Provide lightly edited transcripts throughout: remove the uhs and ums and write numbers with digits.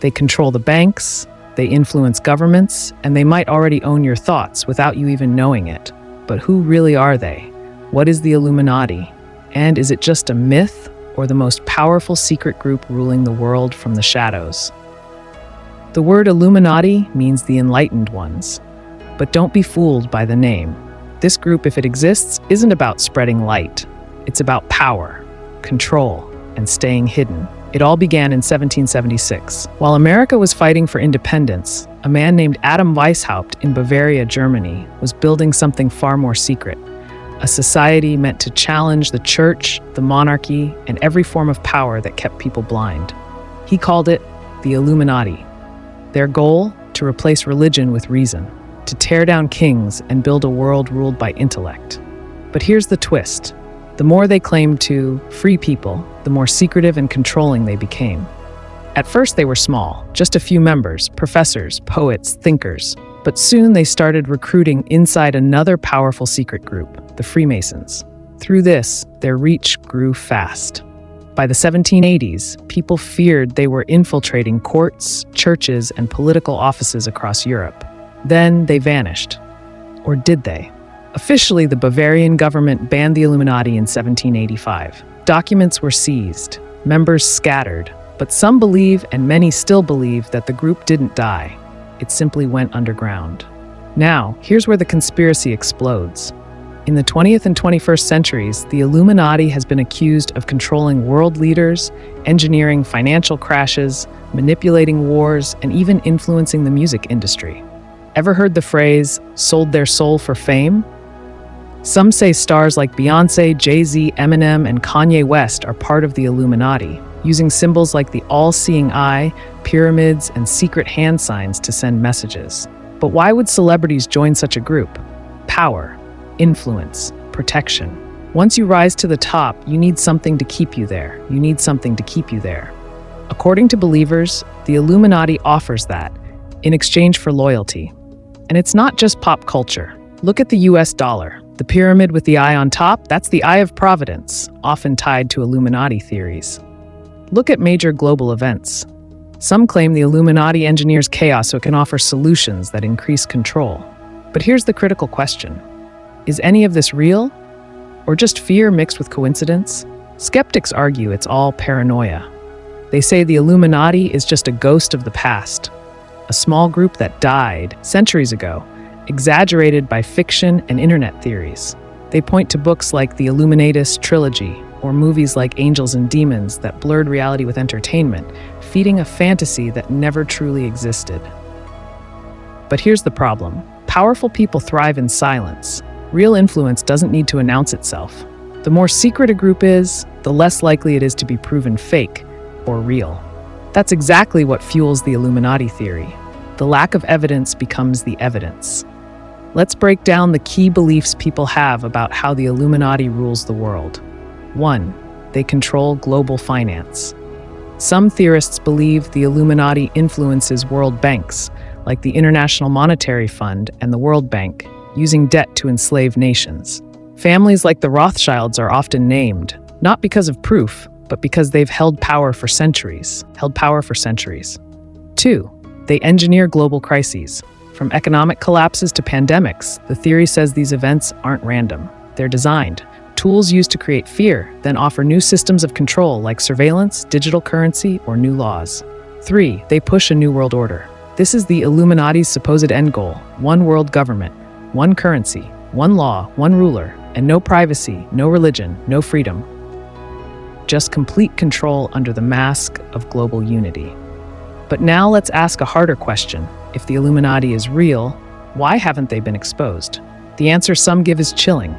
They control the banks, they influence governments, and they might already own your thoughts without you even knowing it. But who really are they? What is the Illuminati? And is it just a myth or the most powerful secret group ruling the world from the shadows? The word Illuminati means the enlightened ones. But don't be fooled by the name. This group, if it exists, isn't about spreading light. It's about power, control, and staying hidden. It all began in 1776. While America was fighting for independence, a man named Adam Weishaupt in Bavaria, Germany, was building something far more secret. A society meant to challenge the church, the monarchy, and every form of power that kept people blind. He called it the Illuminati. Their goal? To replace religion with reason, to tear down kings and build a world ruled by intellect. But here's the twist. The more they claimed to free people, the more secretive and controlling they became. At first they were small, just a few members, professors, poets, thinkers. But soon they started recruiting inside another powerful secret group, the Freemasons. Through this, their reach grew fast. By the 1780s, people feared they were infiltrating courts, churches, and political offices across Europe. Then they vanished. Or did they? Officially, the Bavarian government banned the Illuminati in 1785. Documents were seized, members scattered, but some believe, and many still believe, that the group didn't die. It simply went underground. Now, here's where the conspiracy explodes. In the 20th and 21st centuries, the Illuminati has been accused of controlling world leaders, engineering financial crashes, manipulating wars, and even influencing the music industry. Ever heard the phrase, sold their soul for fame? Some say stars like Beyoncé, Jay-Z, Eminem, and Kanye West are part of the Illuminati, using symbols like the all-seeing eye, pyramids, and secret hand signs to send messages. But why would celebrities join such a group? Power, influence, protection. Once you rise to the top, you need something to keep you there. You need something to keep you there. According to believers, the Illuminati offers that, in exchange for loyalty. And it's not just pop culture. Look at the US dollar. The pyramid with the eye on top, that's the Eye of Providence, often tied to Illuminati theories. Look at major global events. Some claim the Illuminati engineers chaos so it can offer solutions that increase control. But here's the critical question. Is any of this real? Or just fear mixed with coincidence? Skeptics argue it's all paranoia. They say the Illuminati is just a ghost of the past, a small group that died centuries ago, exaggerated by fiction and internet theories. They point to books like the Illuminatus trilogy or movies like Angels and Demons that blurred reality with entertainment, feeding a fantasy that never truly existed. But here's the problem. Powerful people thrive in silence. Real influence doesn't need to announce itself. The more secret a group is, the less likely it is to be proven fake or real. That's exactly what fuels the Illuminati theory. The lack of evidence becomes the evidence. Let's break down the key beliefs people have about how the Illuminati rules the world. 1. They control global finance. Some theorists believe the Illuminati influences world banks, like the International Monetary Fund and the World Bank, using debt to enslave nations. Families like the Rothschilds are often named, not because of proof, but because they've held power for centuries. 2. They engineer global crises. From economic collapses to pandemics, the theory says these events aren't random. They're designed. Tools used to create fear, then offer new systems of control like surveillance, digital currency, or new laws. 3. They push a new world order. This is the Illuminati's supposed end goal: one world government, one currency, one law, one ruler, and no privacy, no religion, no freedom. Just complete control under the mask of global unity. But now let's ask a harder question. If the Illuminati is real, why haven't they been exposed? The answer some give is chilling.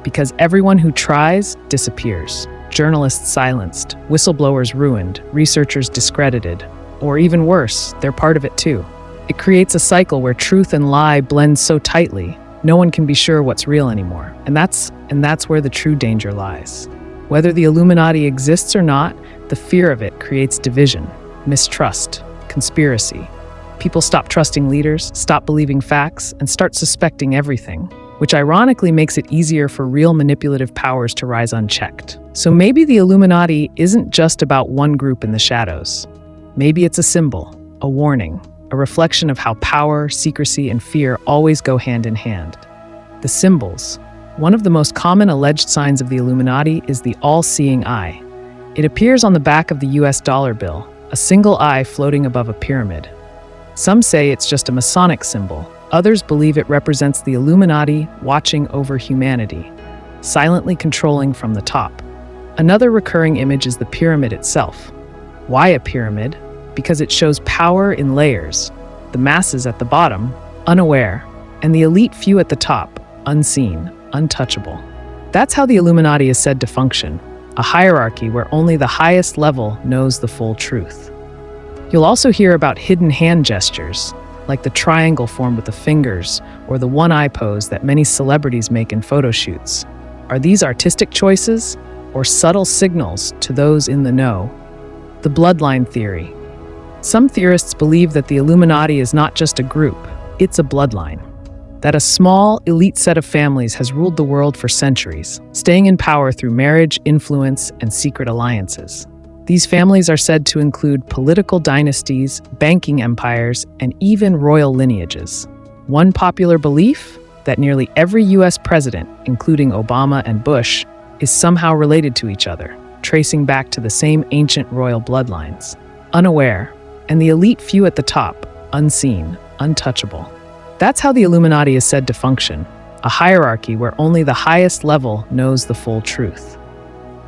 Because everyone who tries disappears. Journalists silenced, whistleblowers ruined, researchers discredited, or even worse, they're part of it too. It creates a cycle where truth and lie blend so tightly, no one can be sure what's real anymore. And that's where the true danger lies. Whether the Illuminati exists or not, the fear of it creates division, mistrust, conspiracy. People stop trusting leaders, stop believing facts, and start suspecting everything, which ironically makes it easier for real manipulative powers to rise unchecked. So maybe the Illuminati isn't just about one group in the shadows. Maybe it's a symbol, a warning, a reflection of how power, secrecy, and fear always go hand in hand. The symbols. One of the most common alleged signs of the Illuminati is the all-seeing eye. It appears on the back of the US dollar bill, a single eye floating above a pyramid. Some say it's just a Masonic symbol. Others believe it represents the Illuminati watching over humanity, silently controlling from the top. Another recurring image is the pyramid itself. Why a pyramid? Because it shows power in layers, the masses at the bottom, unaware, and the elite few at the top, unseen, untouchable. That's how the Illuminati is said to function, a hierarchy where only the highest level knows the full truth. You'll also hear about hidden hand gestures, like the triangle formed with the fingers or the one-eye pose that many celebrities make in photo shoots. Are these artistic choices or subtle signals to those in the know? The bloodline theory. Some theorists believe that the Illuminati is not just a group, it's a bloodline. That a small, elite set of families has ruled the world for centuries, staying in power through marriage, influence, and secret alliances. These families are said to include political dynasties, banking empires, and even royal lineages. One popular belief? That nearly every US president, including Obama and Bush, is somehow related to each other, tracing back to the same ancient royal bloodlines. Unaware, and the elite few at the top, unseen, untouchable. That's how the Illuminati is said to function, a hierarchy where only the highest level knows the full truth.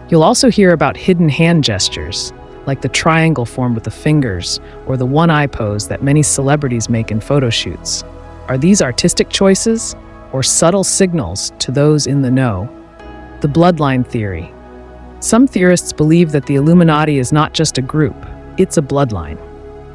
You'll also hear about hidden hand gestures, like the triangle formed with the fingers or the one-eye pose that many celebrities make in photo shoots. Are these artistic choices or subtle signals to those in the know? The bloodline theory. Some theorists believe that the Illuminati is not just a group, it's a bloodline.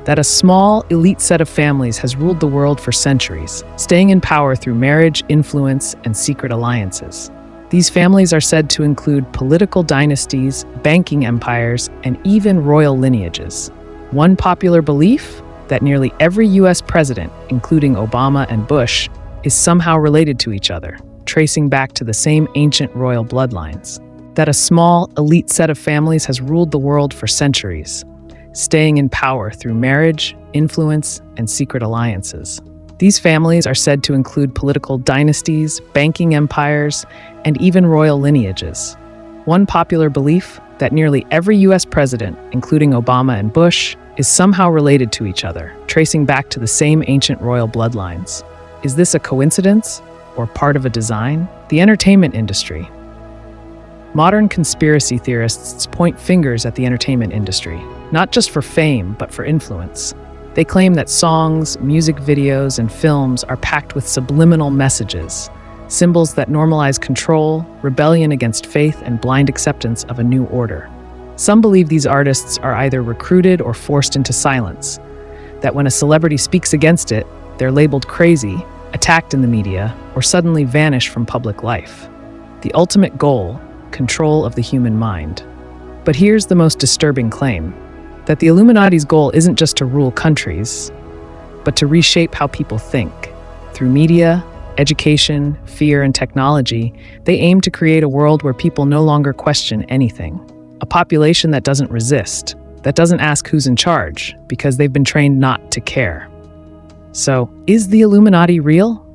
That a small, elite set of families has ruled the world for centuries, staying in power through marriage, influence, and secret alliances. These families are said to include political dynasties, banking empires, and even royal lineages. One popular belief? That nearly every US president, including Obama and Bush, is somehow related to each other, tracing back to the same ancient royal bloodlines. That a small, elite set of families has ruled the world for centuries, staying in power through marriage, influence, and secret alliances. These families are said to include political dynasties, banking empires, and even royal lineages. One popular belief? That nearly every US president, including Obama and Bush, is somehow related to each other, tracing back to the same ancient royal bloodlines. Is this a coincidence or part of a design? The entertainment industry. Modern conspiracy theorists point fingers at the entertainment industry, not just for fame, but for influence. They claim that songs, music videos, and films are packed with subliminal messages, symbols that normalize control, rebellion against faith, and blind acceptance of a new order. Some believe these artists are either recruited or forced into silence, that when a celebrity speaks against it, they're labeled crazy, attacked in the media, or suddenly vanish from public life. The ultimate goal: control of the human mind. But here's the most disturbing claim: that the Illuminati's goal isn't just to rule countries, but to reshape how people think. Through media, education, fear, and technology, they aim to create a world where people no longer question anything. A population that doesn't resist, that doesn't ask who's in charge, because they've been trained not to care. So, is the Illuminati real?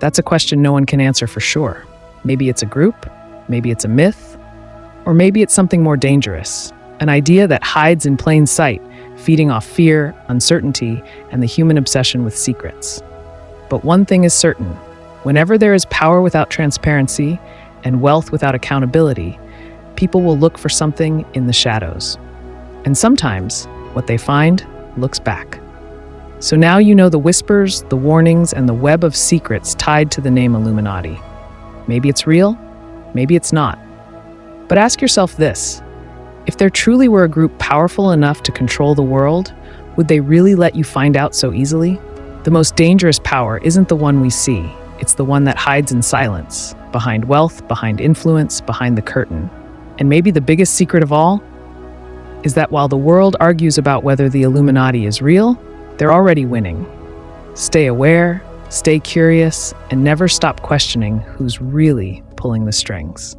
That's a question no one can answer for sure. Maybe it's a group, maybe it's a myth, or maybe it's something more dangerous. An idea that hides in plain sight, feeding off fear, uncertainty, and the human obsession with secrets. But one thing is certain: whenever there is power without transparency and wealth without accountability, people will look for something in the shadows. And sometimes, what they find looks back. So now you know the whispers, the warnings, and the web of secrets tied to the name Illuminati. Maybe it's real, maybe it's not. But ask yourself this: if there truly were a group powerful enough to control the world, would they really let you find out so easily? The most dangerous power isn't the one we see. It's the one that hides in silence, behind wealth, behind influence, behind the curtain. And maybe the biggest secret of all is that while the world argues about whether the Illuminati is real, they're already winning. Stay aware, stay curious, and never stop questioning who's really pulling the strings.